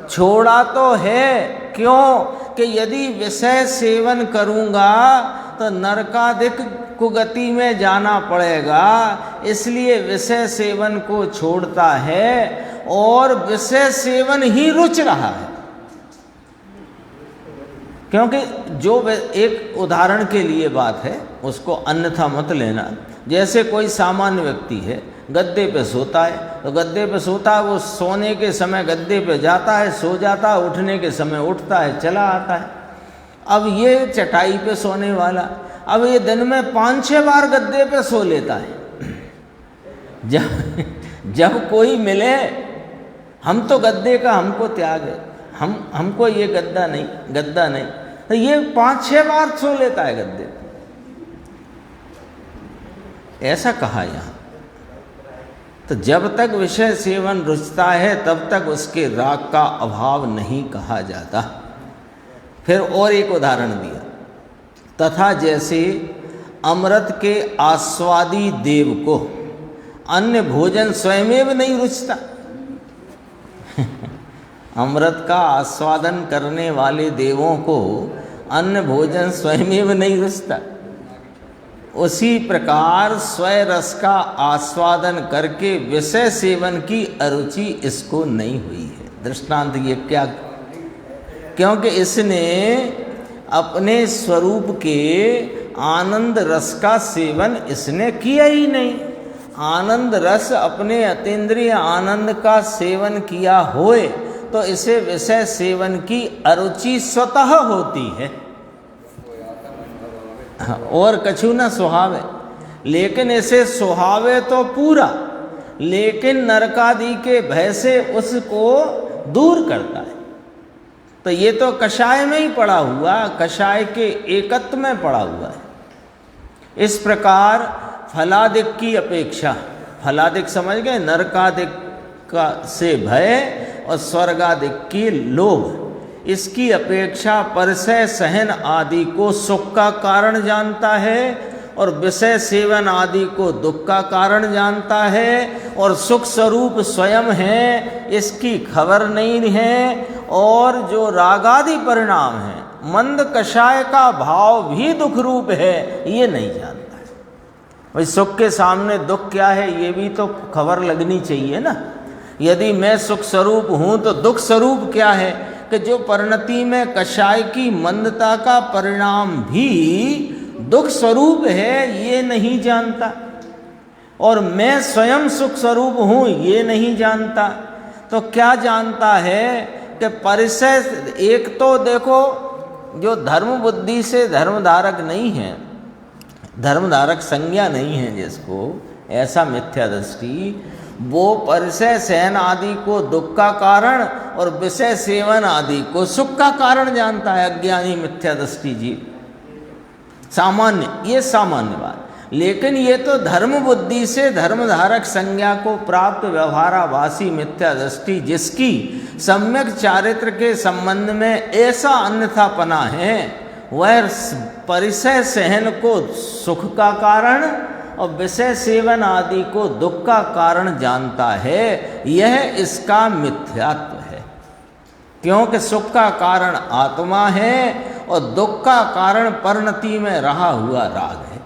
छोड़ा तो है, क्यों? कि यदि विषय सेवन करूँगा तो नरकादिक कुगति में जाना पड़ेगा, इसलिए विषय सेवन को छोड़ता है और विषय सेवन ही रुच रहा है। क्योंकि जो एक उदाहरण के लिए बात है उसको अन्यथा मत लेना। जैसे कोई सामान्य व्यक्ति है, गद्दे पे सोता है, तो गद्दे पे सोता है, वो सोने के समय गद्दे पे जाता है, सो जाता है, उठने के समय उठता है, चला आता है। अब ये चटाई पे सोने वाला, अब ये दिन में 5-6 बार गद्दे पे सो लेता है। जब कोई मिले, हम तो गद्दे का हमको त्याग है, हमको ये गद्दा नहीं, तो ये 5-6 बार सो लेता है गद्दे पे। ऐसा कहा यहाँ। तो जब तक विषय सेवन रुचता है तब तक उसके राग का अभाव नहीं कहा जाता। फिर और एक उदाहरण दिया, तथा जैसे अमृत के आस्वादी देव को अन्य भोजन स्वयमेव नहीं रुचता। अमृत का आस्वादन करने वाले देवों को अन्य भोजन स्वयमेव नहीं रुचता, उसी प्रकार स्वय रस का आस्वादन करके विषय सेवन की अरुचि इसको नहीं हुई है। दृष्टांत ये क्या, क्योंकि इसने अपने स्वरूप के आनंद रस का सेवन इसने किया ही नहीं। आनंद रस अपने अतीन्द्रिय आनंद का सेवन किया होए तो इसे विषय सेवन की अरुचि स्वतः होती है और कछु न सुहावे। लेकिन इसे सुहावे तो पूरा, लेकिन नरकादि के भय से उसको दूर करता है। तो ये तो कषाय में ही पड़ा हुआ, कषाय के एकत्व में पड़ा हुआ है। इस प्रकार फलादिक की अपेक्षा, फलादिक समझ गए, नरकादिक का से भय और स्वर्गादिक की लोभ, इसकी अपेक्षा परिसय सहन आदि को सुख का कारण जानता है और विषय सेवन आदि को दुख का कारण जानता है, और सुख स्वरूप स्वयं है इसकी खबर नहीं है, और जो रागादि परिणाम है मंद कषाय का भाव भी दुख रूप है ये नहीं जानता है। भाई सुख के सामने दुख क्या है ये भी तो खबर लगनी चाहिए ना। यदि मैं सुख स्वरूप हूँ तो दुख स्वरूप क्या है कि जो परिणति में कषाय की मंदता का परिणाम भी दुख स्वरूप है ये नहीं जानता, और मैं स्वयं सुख स्वरूप हूँ ये नहीं जानता। तो क्या जानता है कि परिसय, एक तो देखो जो धर्म बुद्धि से धर्मधारक नहीं है, धर्मधारक संज्ञा नहीं है जिसको, ऐसा मिथ्या दृष्टि, वो परिसय सहन आदि को दुख का कारण और विषय सेवन आदि को सुख का कारण जानता है। अज्ञानी मिथ्या दृष्टि जी, सामान्य, ये सामान्य बात। लेकिन ये तो धर्म बुद्धि से धर्मधारक संज्ञा को प्राप्त व्यवहाराभासी मिथ्या दृष्टि, जिसकी सम्यक चारित्र के संबंध में ऐसा अन्यथापना है, वह परिसय सहन को सुख का कारण और विषय सेवन आदि को दुख का कारण जानता है। यह इसका मिथ्यात्व है, क्योंकि सुख का कारण आत्मा है और दुख का कारण परिणति में रहा हुआ राग है,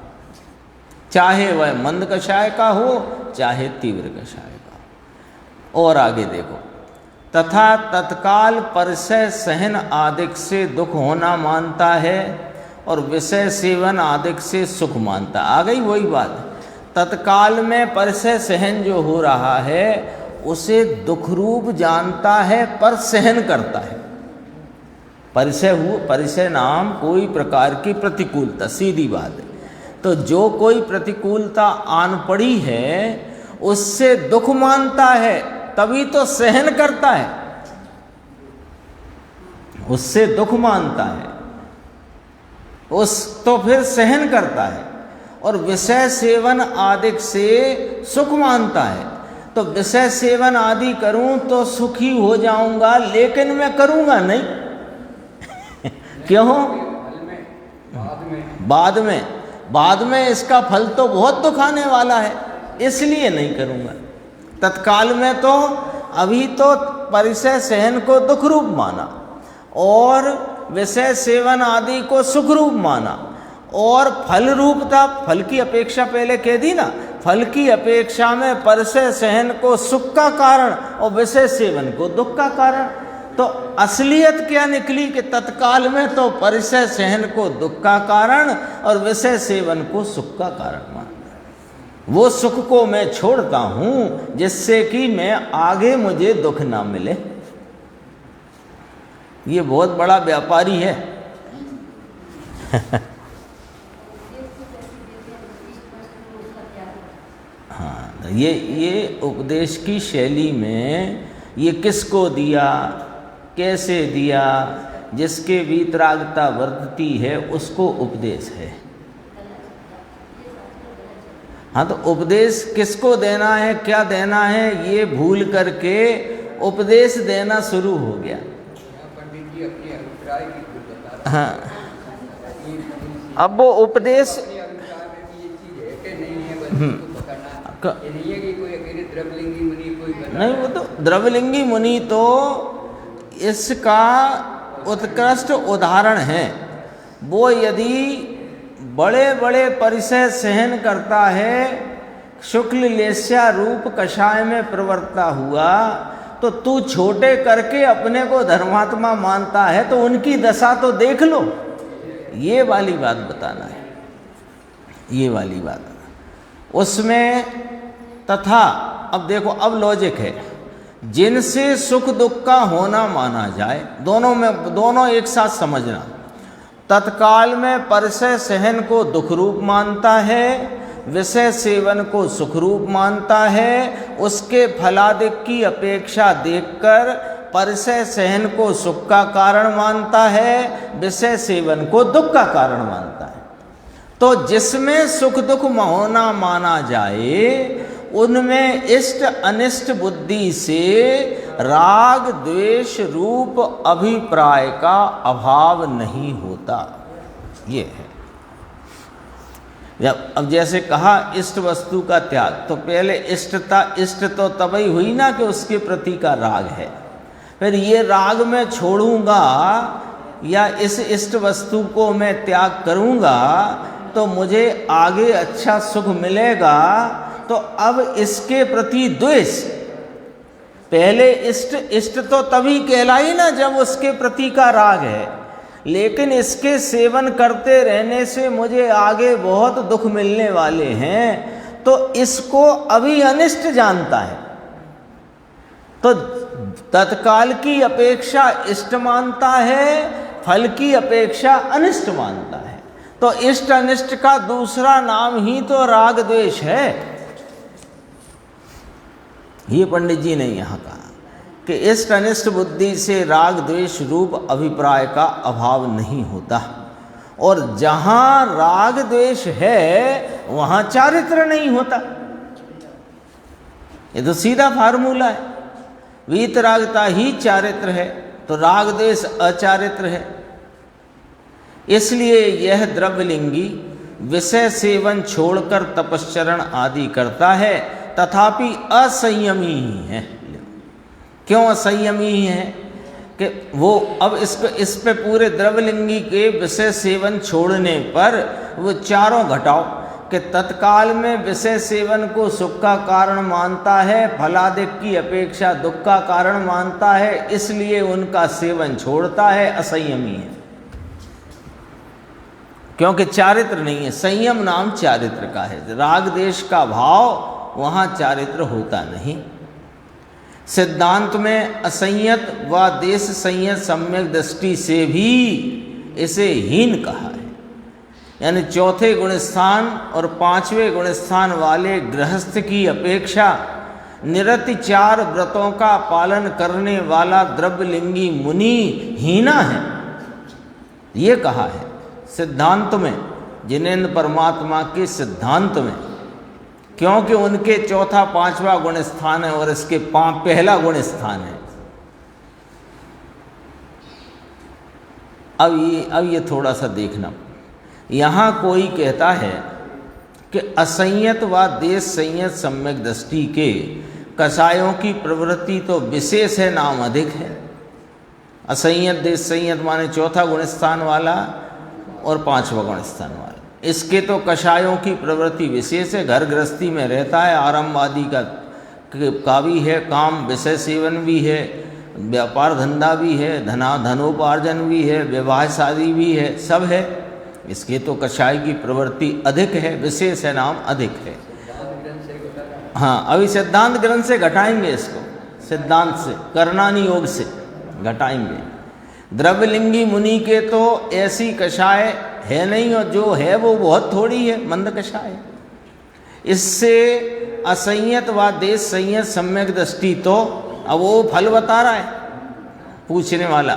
चाहे वह मंद कषाय का हो चाहे तीव्र कषाय का हो। और आगे देखो, तथा तत्काल परिसय सहन आदिक से दुख होना मानता है और विषय सेवन आदिक से सुख मानता। आ गई वही बात, तत्काल में परिसय सहन जो हो रहा है उसे दुख रूप जानता है पर सहन करता है। परिसय नाम कोई प्रकार की प्रतिकूलता, सीधी बात है। तो जो कोई प्रतिकूलता आन पड़ी है उससे दुख मानता है, तभी तो सहन करता है, उससे दुख मानता है, उस तो फिर सहन करता है, और विषय सेवन आदि से सुख मानता है। तो विषय सेवन आदि करूं तो सुखी हो जाऊंगा, लेकिन मैं करूंगा नहीं। क्यों? बाद में इसका फल तो बहुत दुख आने वाला है, इसलिए नहीं करूंगा। तत्काल में तो अभी तो परिसय सहन को दुख रूप माना और विषय सेवन आदि को सुख रूप माना, और फल रूपता, फल की अपेक्षा पहले कह दी ना, फल की अपेक्षा में परिसय सहन को सुख का कारण और विषय सेवन को दुख का कारण। तो असलियत क्या निकली कि तत्काल में तो परिसय सहन को दुख का कारण और विषय सेवन को सुख का कारण मानता। वो सुख को मैं छोड़ता हूं जिससे कि मैं आगे मुझे दुख ना मिले। ये बहुत बड़ा व्यापारी है। हाँ, ये उपदेश की शैली में ये किसको दिया, कैसे दिया, जिसके वीतरागता वर्तती है उसको उपदेश है। हाँ, तो उपदेश किसको देना है, क्या देना है, ये भूल करके उपदेश देना शुरू हो गया। हाँ अब वो उपदेश अपने अनुसार में ये चीज है कि नहीं है, बस इसको पकड़ना ये नहीं है कि कोई अकेले द्रवलिंगी मुनि कोई बना नहीं, वो तो द्रवलिंगी मुनि तो इसका उत्कृष्ट उदाहरण है। वो यदि बड़े बड़े परिसर सहन करता है, शुक्ल लेस्या रूप कषाय में प्रवर्ता हुआ, तो तू छोटे करके अपने को धर्मात्मा मानता है, तो उनकी दशा तो देख लो। ये वाली बात बताना है, ये वाली बात उसमें। तथा अब देखो, अब लॉजिक है, जिनसे सुख दुख का होना माना जाए, दोनों एक साथ समझना। तत्काल में परिसय सहन को दुख रूप मानता है, विषय सेवन को सुख रूप मानता है। उसके फलादिक की अपेक्षा देखकर परिसय सहन को सुख का कारण मानता है, विषय सेवन को दुख का कारण मानता है। तो जिसमें सुख दुख होना माना जाए, उनमें इष्ट अनिष्ट बुद्धि से राग द्वेष रूप अभिप्राय का अभाव नहीं होता। ये है। जब अब जैसे कहा इष्ट वस्तु का त्याग, तो पहले इष्ट तो तभी हुई ना कि उसके प्रति का राग है। फिर ये राग मैं छोड़ूंगा या इस इष्ट वस्तु को मैं त्याग करूंगा तो मुझे आगे अच्छा सुख मिलेगा। तो अब इसके प्रति द्वेष, पहले इष्ट तो तभी कहलाई ना जब उसके प्रति का राग है, लेकिन इसके सेवन करते रहने से मुझे आगे बहुत दुख मिलने वाले हैं, तो इसको अभी अनिष्ट जानता है, तो तत्काल की अपेक्षा इष्ट मानता है, फल की अपेक्षा अनिष्ट मानता है। तो इष्ट अनिष्ट का दूसरा नाम ही तो राग द्वेष है। ये पंडित जी ने यहाँ कहा कि इष्ट अनिष्ट बुद्धि से राग द्वेष रूप अभिप्राय का अभाव नहीं होता, और जहाँ राग द्वेष है वहाँ चारित्र नहीं होता। ये तो सीधा फार्मूला है, वीतरागता ही चारित्र है, तो राग द्वेष अचारित्र है। इसलिए यह द्रव्यलिंगी विषय सेवन छोड़कर तपश्चरण आदि करता है, तथापि असंयमी ही है। क्यों असंयमी है? कि वो अब इस पे पूरे द्रव्यलिंगी के विषय सेवन छोड़ने पर वो चारों घटाओ कि तत्काल में विषय सेवन को सुख का कारण मानता है, फलादिक की अपेक्षा दुख का कारण मानता है, इसलिए उनका सेवन छोड़ता है, असंयमी है। क्योंकि चारित्र नहीं है, संयम नाम चारित्र का है। राग देश का भाव वहाँ चारित्र होता नहीं। सिद्धांत में असंयत व देश संयत सम्यक दृष्टि से भी इसे हीन कहा है। यानी चौथे गुणस्थान और पांचवें गुणस्थान वाले गृहस्थ की अपेक्षा निरति 4 व्रतों का पालन करने वाला द्रव्यलिंगी मुनि हीना है, ये कहा है सिद्धांत में, जिनेन्द्र परमात्मा के सिद्धांत में। क्योंकि उनके चौथा पांचवा गुण स्थान है और इसके पहला गुण स्थान है। अब ये थोड़ा सा देखना, यहाँ कोई कहता है कि असंयत व देश संयत सम्यक दृष्टि के कषायों की प्रवृत्ति तो विशेष है, नाम अधिक है। असंयत देश संयत माने चौथा गुण स्थान वाला और पांचवा गुण स्थान वाला, इसके तो कषायों की प्रवृत्ति विशेष है। घर गृहस्थी में रहता है, आरंभ आदि का भी है, काम विषय सेवन भी है, व्यापार धंधा भी है, धनोपार्जन भी है, विवाह शादी भी है, सब है। इसके तो कषाय की प्रवृत्ति अधिक है, विशेष है, नाम अधिक है। हाँ, अभी सिद्धांत ग्रंथ से घटाएंगे इसको, सिद्धांत से, करणानी योग से घटाएंगे। द्रव्यलिंगी मुनि के तो ऐसी कषाय है नहीं, और जो है वो बहुत थोड़ी है, मंद कषाय। इससे असंयत व देश संयत सम्यक दृष्टि, तो अब वो फल बता रहा है पूछने वाला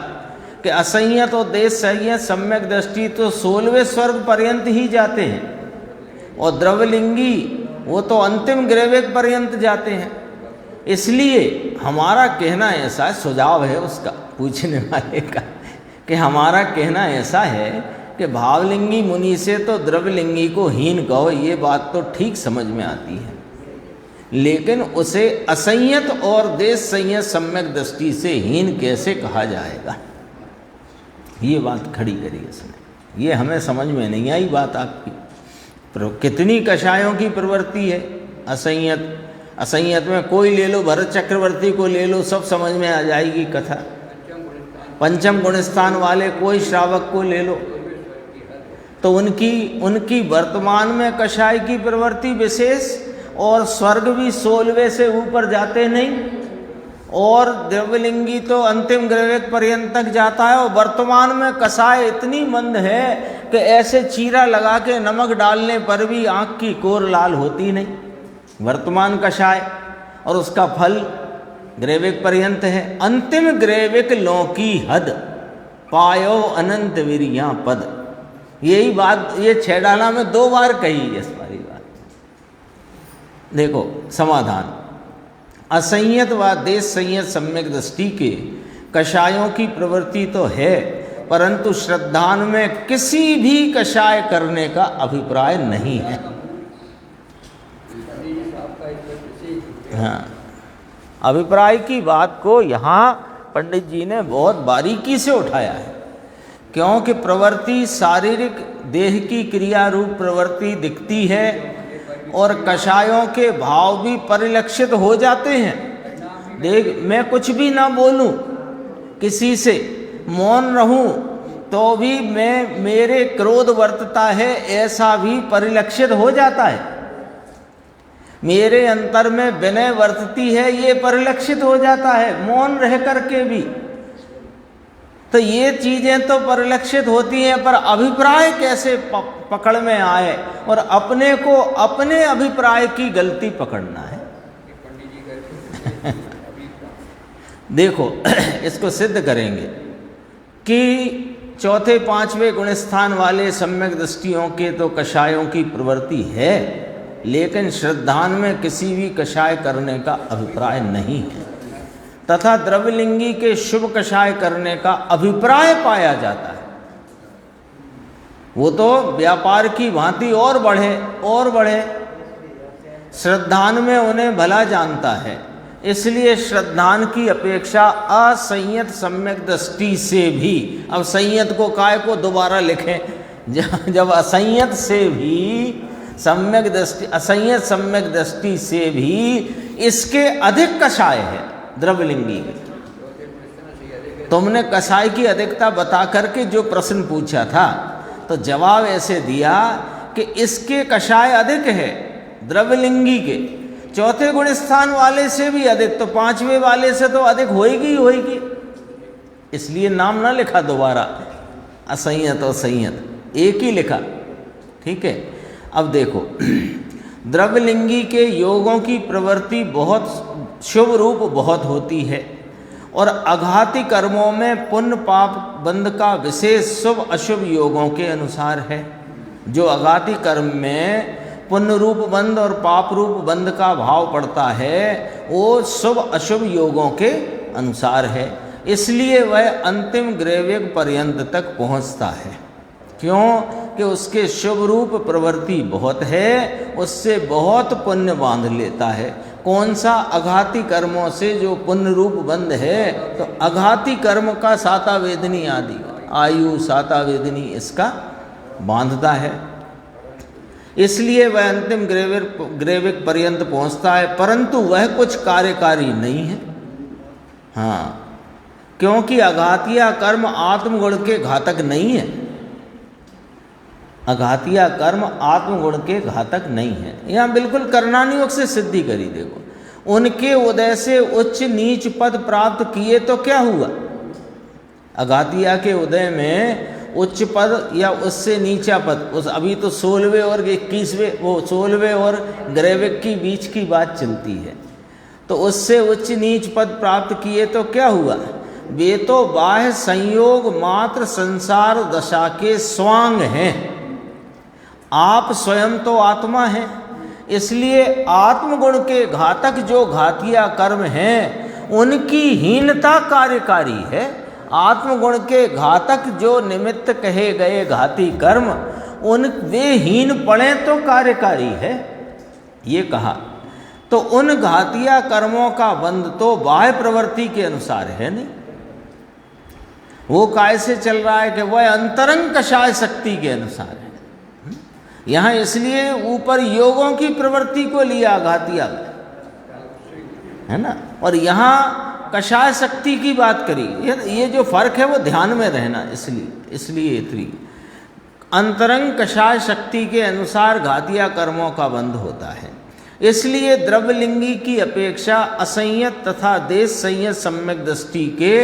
कि असंयत और देश संयत सम्यक दृष्टि तो 16वें स्वर्ग पर्यंत ही जाते हैं, और द्रव्यलिंगी वो तो अंतिम ग्रेवेक पर्यंत जाते हैं। इसलिए हमारा कहना ऐसा, सुझाव है उसका पूछने वाले का, कि हमारा कहना ऐसा है कि भावलिंगी मुनि से तो द्रव्यलिंगी को हीन कहो, ये बात तो ठीक समझ में आती है, लेकिन उसे असंयत और देश संयत सम्यक दृष्टि से हीन कैसे कहा जाएगा, ये बात खड़ी करी इसने। ये हमें समझ में नहीं आई बात आपकी। कितनी कषायों की प्रवृत्ति है असंयत, असंयत में कोई ले लो, भरत चक्रवर्ती को ले लो, सब समझ में आ जाएगी कथा। पंचम गुणस्थान वाले कोई श्रावक को ले लो, तो उनकी वर्तमान में कषाय की प्रवृत्ति विशेष, और स्वर्ग भी 16वें से ऊपर जाते नहीं, और द्रव्यलिंगी तो अंतिम ग्रैविक पर्यंत तक जाता है, और वर्तमान में कषाय इतनी मंद है कि ऐसे चीरा लगा के नमक डालने पर भी आँख की कोर लाल होती नहीं, वर्तमान कषाय, और उसका फल ग्रैविक पर्यंत है। अंतिम ग्रैविक लो की हद पायो अनंत वीरिया पद, यही बात ये छैडाला में 2 बार कही इस वाली बात। देखो समाधान, असंयत व देश संयत सम्यक दृष्टि के कषायों की प्रवृत्ति तो है, परंतु श्रद्धान में किसी भी कषाय करने का अभिप्राय नहीं है। हाँ, अभिप्राय की बात को यहाँ पंडित जी ने बहुत बारीकी से उठाया है, क्योंकि प्रवृत्ति शारीरिक देह की क्रिया रूप प्रवृत्ति दिखती है, और कषायों के भाव भी परिलक्षित हो जाते हैं। देख, मैं कुछ भी ना बोलूं, किसी से मौन रहूं, तो भी मेरे क्रोध वर्तता है, ऐसा भी परिलक्षित हो जाता है। मेरे अंतर में विनय वर्तती है, ये परिलक्षित हो जाता है मौन रह करके भी। तो ये चीजें तो परिलक्षित होती हैं, पर अभिप्राय कैसे पकड़ में आए, और अपने को अपने अभिप्राय की गलती पकड़ना है। देखो इसको सिद्ध करेंगे कि चौथे पांचवें गुणस्थान वाले सम्यक दृष्टियों के तो कषायों की प्रवृत्ति है, लेकिन श्रद्धान में किसी भी कषाय करने का अभिप्राय नहीं है, तथा द्रव्यलिंगी के शुभ कषाय करने का अभिप्राय पाया जाता है। वो तो व्यापार की भांति और बढ़े, श्रद्धान में उन्हें भला जानता है, इसलिए श्रद्धान की अपेक्षा असंयत सम्यक दृष्टि से भी, अब संयत को काय को दोबारा लिखें, जब असंयत से भी सम्यक दृष्टि, असंयत सम्यक दृष्टि से भी इसके अधिक कषाय है द्रव्यलिंगी के। तुमने कषाय की अधिकता बता करके जो प्रश्न पूछा था, तो जवाब ऐसे दिया कि इसके कषाय अधिक है द्रव्यलिंगी के, चौथे गुणस्थान वाले से भी अधिक, तो पांचवें वाले से तो अधिक होएगी, इसलिए नाम ना लिखा दोबारा, असंयत और संयत एक ही लिखा। ठीक है, अब देखो द्रव्यलिंगी के योगों की प्रवृत्ति बहुत शुभ रूप बहुत होती है, और अघाती कर्मों में पुण्य पाप बंध का विशेष शुभ अशुभ योगों के अनुसार है। जो अघाती कर्म में पुण्य रूप बंध और पाप रूप बंध का भाव पड़ता है, वो शुभ अशुभ योगों के अनुसार है, इसलिए वह अंतिम ग्रैविक पर्यंत तक पहुंचता है। क्यों कि उसके शुभ रूप प्रवृत्ति बहुत है, उससे बहुत पुण्य बांध लेता है। कौन सा? अघाती कर्मों से जो पुण्य रूप बंध है, तो अघाती कर्म का साता वेदनी आदि आयु साता वेदनी इसका बांधता है, इसलिए वह अंतिम ग्रैविक पर्यंत पहुंचता है, परंतु वह कुछ कार्यकारी नहीं है। हाँ, क्योंकि अघातिया कर्म आत्मगुण के घातक नहीं है, अघातिया कर्म आत्मगुण के घातक नहीं है। यहाँ बिल्कुल कर्णानुयोग से सिद्धि करी। देखो, उनके उदय से उच्च नीच पद प्राप्त किए तो क्या हुआ? अघातिया के उदय में उच्च पद या उससे नीचा पद, उस अभी तो 16वें और 21वें, वो 16वें और ग्रैविक की बीच की बात चलती है, तो उससे उच्च नीच पद प्राप्त किए तो क्या हुआ? वे तो बाह्य संयोग मात्र संसार दशा के स्वांग हैं, आप स्वयं तो आत्मा हैं, इसलिए आत्मगुण के घातक जो घातिया कर्म हैं उनकी हीनता कार्यकारी है, आत्मगुण के घातक जो निमित्त कहे गए घाती कर्म, उन वे हीन पड़े तो कार्यकारी है, ये कहा। तो उन घातिया कर्मों का बंध तो बाह्य प्रवृत्ति के अनुसार है नहीं, वो काय से चल रहा है कि वह अंतरंग कषाय शक्ति के अनुसार है। यहाँ इसलिए ऊपर योगों की प्रवृत्ति को लिया घातिया है ना, और यहाँ कषाय शक्ति की बात करी। ये जो फर्क है वो ध्यान में रहना, इसलिए इतनी अंतरंग कषाय शक्ति के अनुसार घातिया कर्मों का बंध होता है। इसलिए द्रव्यलिंगी की अपेक्षा असंयत तथा देश संयत सम्यक दृष्टि के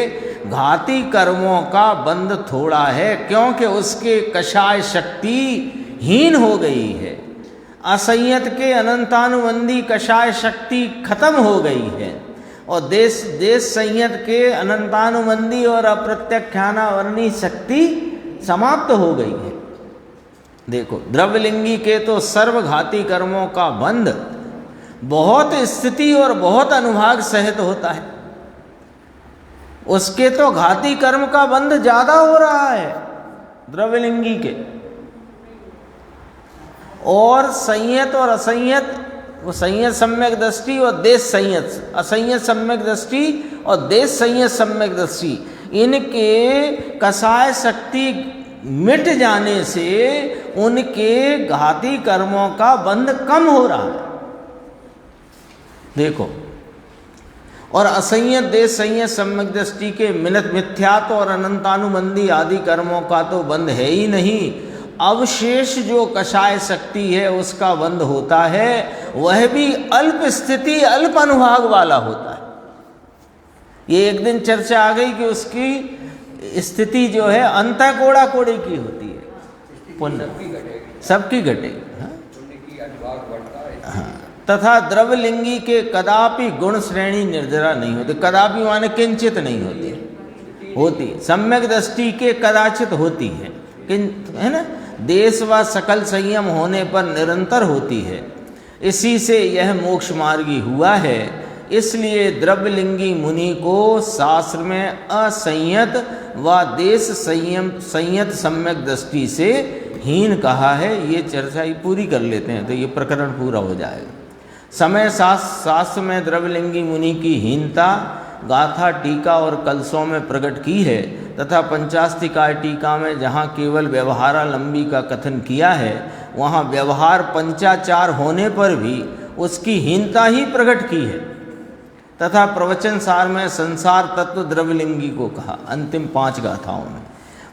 घाती कर्मों का बंध थोड़ा है, क्योंकि उसके कषाय शक्ति हीन हो गई है। असंयत के अनंतानुबंधी कषाय शक्ति खत्म हो गई है, और देश संयत के अनंतानुबंधी और अप्रत्याख्यानावर्णी शक्ति समाप्त हो गई है। देखो, द्रव्यलिंगी के तो सर्वघाती कर्मों का बंध बहुत स्थिति और बहुत अनुभाग सहित होता है, उसके तो घाती कर्म का बंध ज्यादा हो रहा है द्रव्यलिंगी के। और संयत और असंयत, वो संयत सम्यक दृष्टि और देश संयत, असंयत सम्यक दृष्टि और देश संयत सम्यक दृष्टि, इनके कषाय शक्ति मिट जाने से उनके घाती कर्मों का बंध कम हो रहा है। देखो, और असंयत देश संयत सम्यक दृष्टि के मिनत मिथ्यात्व और अनंतानुबंधी आदि कर्मों का तो बंध है ही नहीं, अवशेष जो कषाय शक्ति है उसका बंध होता है, वह भी अल्प स्थिति अल्प अनुभाग वाला होता है। ये एक दिन चर्चा आ गई कि उसकी स्थिति जो है अंतः कोड़ा कोड़ी की होती है, पुण्य सबकी घटेगी। हाँ, तथा द्रव्यलिंगी के कदापि गुण श्रेणी निर्जरा नहीं होती, कदापि माने किंचित नहीं होती, सम्यक दृष्टि के कदाचित होती है, है ना, देश व सकल संयम होने पर निरंतर होती है। इसी से यह मोक्ष मार्गी हुआ है। इसलिए द्रव्यलिंगी मुनि को शास्त्र में असंयत व देश संयत सम्यक दृष्टि से हीन कहा है। ये चर्चा ही पूरी कर लेते हैं तो ये प्रकरण पूरा हो जाएगा। समय शास्त्र में द्रव्यलिंगी मुनि की हीनता गाथा टीका और कलशों में प्रकट की है, तथा पंचास्तिकाय टीका में जहाँ केवल व्यवहारालंबी का कथन किया है, वहाँ व्यवहार पंचाचार होने पर भी उसकी हीनता ही प्रकट की है। तथा प्रवचन सार में संसार तत्व द्रव्यलिंगी को कहा अंतिम 5 गाथाओं में।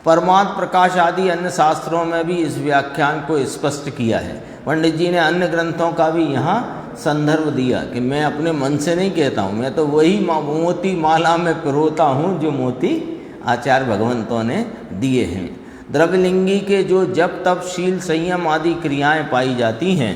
परमात्म प्रकाश आदि अन्य शास्त्रों में भी इस व्याख्यान को स्पष्ट किया है। पंडित जी ने अन्य ग्रंथों का भी यहाँ संदर्भ दिया कि मैं अपने मन से नहीं कहता हूँ, मैं तो वही मोती माला में पिरोता हूँ जो मोती आचार्य भगवंतों ने दिए हैं। द्रव्यलिंगी के जो जप तप शील संयम आदि क्रियाएं पाई जाती हैं,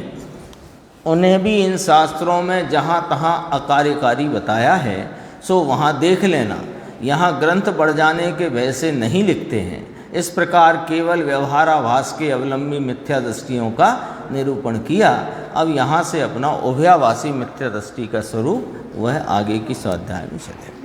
उन्हें भी इन शास्त्रों में जहाँ तहाँ अकार्यकारी बताया है, सो वहाँ देख लेना। यहाँ ग्रंथ बढ़ जाने के भय से नहीं लिखते हैं। इस प्रकार केवल व्यवहाराभास के अवलंबी मिथ्या दृष्टियों का निरूपण किया। अब यहाँ से अपना उभयाभासी मिथ्या दृष्टि का स्वरूप वह आगे की स्वाध्याय में चलेगा।